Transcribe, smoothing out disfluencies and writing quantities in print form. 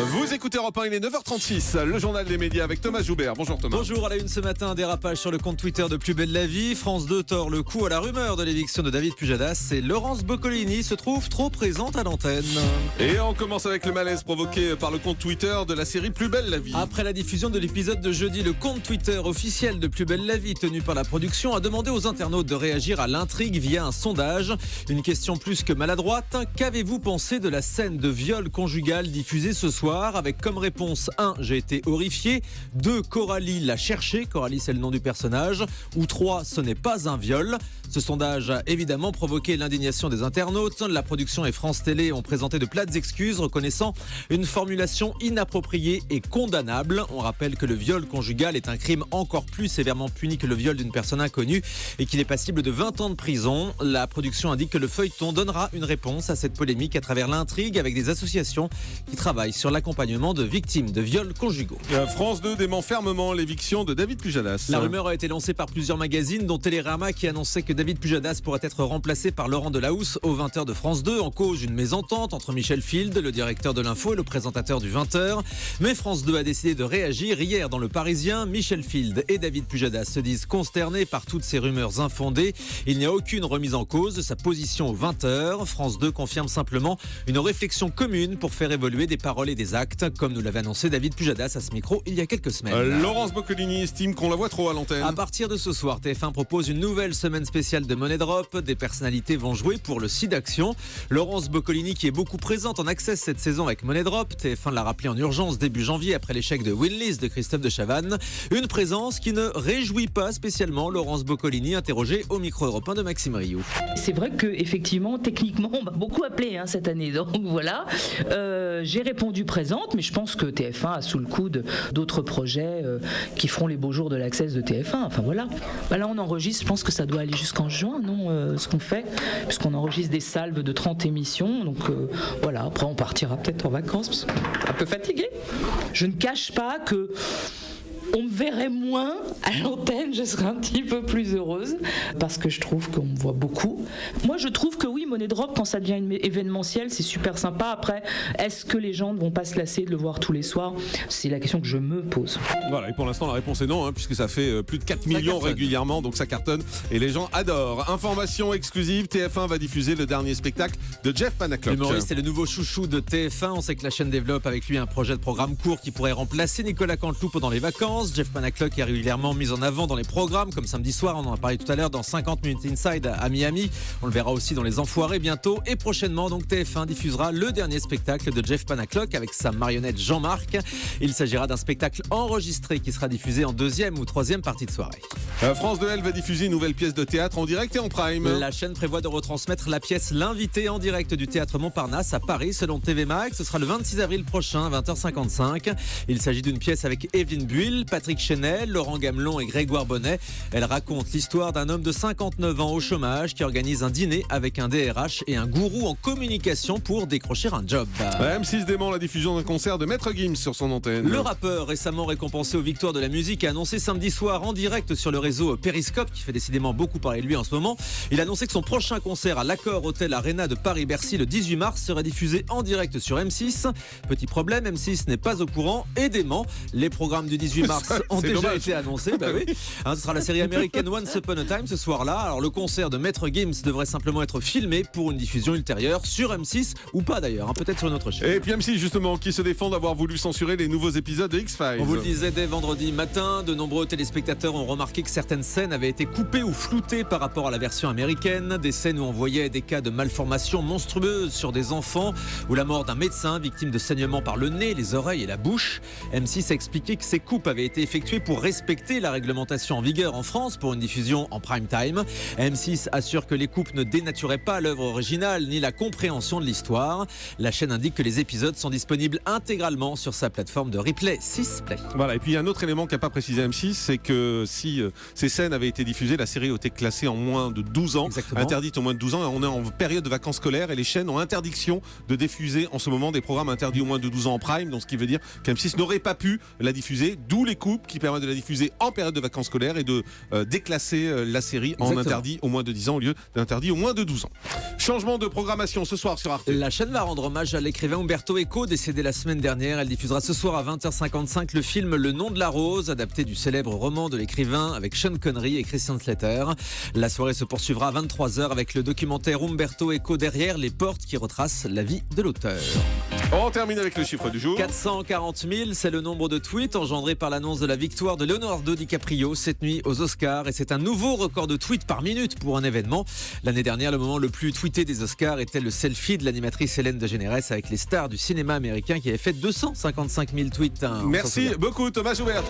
Vous écoutez Europe 1, il est 9h36, le journal des médias avec Thomas Joubert. Bonjour Thomas. Bonjour, à la une ce matin, un dérapage sur le compte Twitter de Plus belle la vie. France 2 tord le cou à la rumeur de l'éviction de David Pujadas et Laurence Boccolini se trouve trop présente à l'antenne. Et on commence avec le malaise provoqué par le compte Twitter de la série Plus belle la vie. Après la diffusion de l'épisode de jeudi, le compte Twitter officiel de Plus belle la vie, tenu par la production, a demandé aux internautes de réagir à l'intrigue via un sondage. Une question plus que maladroite. Qu'avez-vous pensé de la scène de viol conjugal diffusée ce soir, avec comme réponse 1, j'ai été horrifié, 2, Coralie l'a cherché, Coralie c'est le nom du personnage, ou 3, ce n'est pas un viol. Ce sondage a évidemment provoqué l'indignation des internautes. La production et France Télé ont présenté de plates excuses, reconnaissant une formulation inappropriée et condamnable. On rappelle que le viol conjugal est un crime encore plus sévèrement puni que le viol d'une personne inconnue et qu'il est passible de 20 ans de prison. La production indique que le feuilleton donnera une réponse à cette polémique à travers l'intrigue avec des associations qui travaillent sur l'accompagnement de victimes de viols conjugaux. France 2 dément fermement l'éviction de David Pujadas. La rumeur a été lancée par plusieurs magazines, dont Télérama, qui annonçait que David Pujadas pourrait être remplacé par Laurent Delahousse aux 20h de France 2, en cause une mésentente entre Michel Field, le directeur de l'info, et le présentateur du 20h. Mais France 2 a décidé de réagir. Hier, dans Le Parisien, Michel Field et David Pujadas se disent consternés par toutes ces rumeurs infondées. Il n'y a aucune remise en cause de sa position aux 20h. France 2 confirme simplement une réflexion commune pour faire évoluer des paroles et des actes, comme nous l'avait annoncé David Pujadas à ce micro il y a quelques semaines. Laurence Boccolini estime qu'on la voit trop à l'antenne. À partir de ce soir, TF1 propose une nouvelle semaine spéciale de Money Drop. Des personnalités vont jouer pour le site d'action. Laurence Boccolini, qui est beaucoup présente en Access cette saison avec Money Drop, TF1 l'a rappelé en urgence début janvier après l'échec de Winlist de Christophe de Chavannes. Une présence qui ne réjouit pas spécialement Laurence Boccolini, interrogée au micro européen de Maxime Rioux. C'est vrai qu'effectivement, techniquement, on m'a beaucoup appelé cette année. Donc voilà, j'ai répondu présente, mais je pense que TF1 a sous le coude d'autres projets qui feront les beaux jours de l'Access de TF1. Enfin voilà. Là, on enregistre, je pense que ça doit aller jusqu'en juin, non, ce qu'on fait, puisqu'on enregistre des salves de 30 émissions. Donc voilà, après on partira peut-être en vacances, parce qu'on est un peu fatigué. Je ne cache pas que on me verrait moins à l'antenne, je serais un petit peu plus heureuse parce que je trouve qu'on me voit beaucoup. Moi, je trouve que oui, Money Drop, quand ça devient événementiel, c'est super sympa. Après, est-ce que les gens ne vont pas se lasser de le voir tous les soirs ? C'est la question que je me pose. Voilà, et pour l'instant, la réponse est non, puisque ça fait plus de 4 millions régulièrement, donc ça cartonne et les gens adorent. Information exclusive, TF1 va diffuser le dernier spectacle de Jeff Panaclock. L'humoriste est le nouveau chouchou de TF1. On sait que la chaîne développe avec lui un projet de programme court qui pourrait remplacer Nicolas Canteloup pendant les vacances. Jeff Panaclock est régulièrement mis en avant dans les programmes, comme samedi soir, on en a parlé tout à l'heure, dans 50 Minutes Inside à Miami. On le verra aussi dans Les Enfoirés bientôt. Et prochainement, donc TF1 diffusera le dernier spectacle de Jeff Panaclock avec sa marionnette Jean-Marc. Il s'agira d'un spectacle enregistré qui sera diffusé en deuxième ou troisième partie de soirée. France 2 va diffuser une nouvelle pièce de théâtre en direct et en prime. La chaîne prévoit de retransmettre la pièce L'invité en direct du théâtre Montparnasse à Paris, selon TV Max. Ce sera le 26 avril prochain, 20h55. Il s'agit d'une pièce avec Evelyne Buil, Patrick Chenel, Laurent Gamelon et Grégoire Bonnet. Elle raconte l'histoire d'un homme de 59 ans au chômage qui organise un dîner avec un DRH et un gourou en communication pour décrocher un job. M6 dément la diffusion d'un concert de Maître Gims sur son antenne. Le rappeur, récemment récompensé aux victoires de la musique, a annoncé samedi soir en direct sur le réseau Periscope, qui fait décidément beaucoup parler de lui en ce moment. Il a annoncé que son prochain concert à l'Accor Hotel Arena de Paris-Bercy le 18 mars serait diffusé en direct sur M6. Petit problème, M6 n'est pas au courant et dément. Les programmes du 18 mars ont déjà été annoncés. Bah oui. Ce sera la série américaine Once Upon a Time ce soir-là. Alors le concert de Maître Gims devrait simplement être filmé pour une diffusion ultérieure sur M6 ou pas d'ailleurs, peut-être sur une autre chaîne. Et puis M6 justement qui se défend d'avoir voulu censurer les nouveaux épisodes de X-Files. On vous le disait dès vendredi matin, de nombreux téléspectateurs ont remarqué que certaines scènes avaient été coupées ou floutées par rapport à la version américaine. Des scènes où on voyait des cas de malformations monstrueuses sur des enfants ou la mort d'un médecin victime de saignements par le nez, les oreilles et la bouche. M6 a expliqué que ces coupes avaient été effectuées pour respecter la réglementation en vigueur en France pour une diffusion en prime time. M6 assure que les coupes ne dénaturaient pas l'œuvre originale ni la compréhension de l'histoire. La chaîne indique que les épisodes sont disponibles intégralement sur sa plateforme de replay 6play. Voilà, et puis il y a un autre élément qu'a pas précisé M6, c'est que si ces scènes avaient été diffusées, la série a été classée en moins de 12 ans, Exactement. interdite en moins de 12 ans, et on est en période de vacances scolaires et les chaînes ont interdiction de diffuser en ce moment des programmes interdits au moins de 12 ans en prime, donc ce qui veut dire qu'M6 n'aurait pas pu la diffuser, d'où les découpe qui permet de la diffuser en période de vacances scolaires et de déclasser la série en Exactement. interdit au moins de 10 ans au lieu d'interdit au moins de 12 ans. Changement de programmation ce soir sur Arte. La chaîne va rendre hommage à l'écrivain Umberto Eco, décédé la semaine dernière. Elle diffusera ce soir à 20h55 le film Le nom de la rose, adapté du célèbre roman de l'écrivain avec Sean Connery et Christian Slater. La soirée se poursuivra à 23h avec le documentaire Umberto Eco derrière les portes qui retrace la vie de l'auteur. On termine avec le chiffre du jour. 440 000, c'est le nombre de tweets engendrés par l'annonce de la victoire de Leonardo DiCaprio cette nuit aux Oscars. Et c'est un nouveau record de tweets par minute pour un événement. L'année dernière, le moment le plus tweeté des Oscars était le selfie de l'animatrice Hélène DeGeneres avec les stars du cinéma américain qui avait fait 255 000 tweets. Merci beaucoup Thomas Joubert.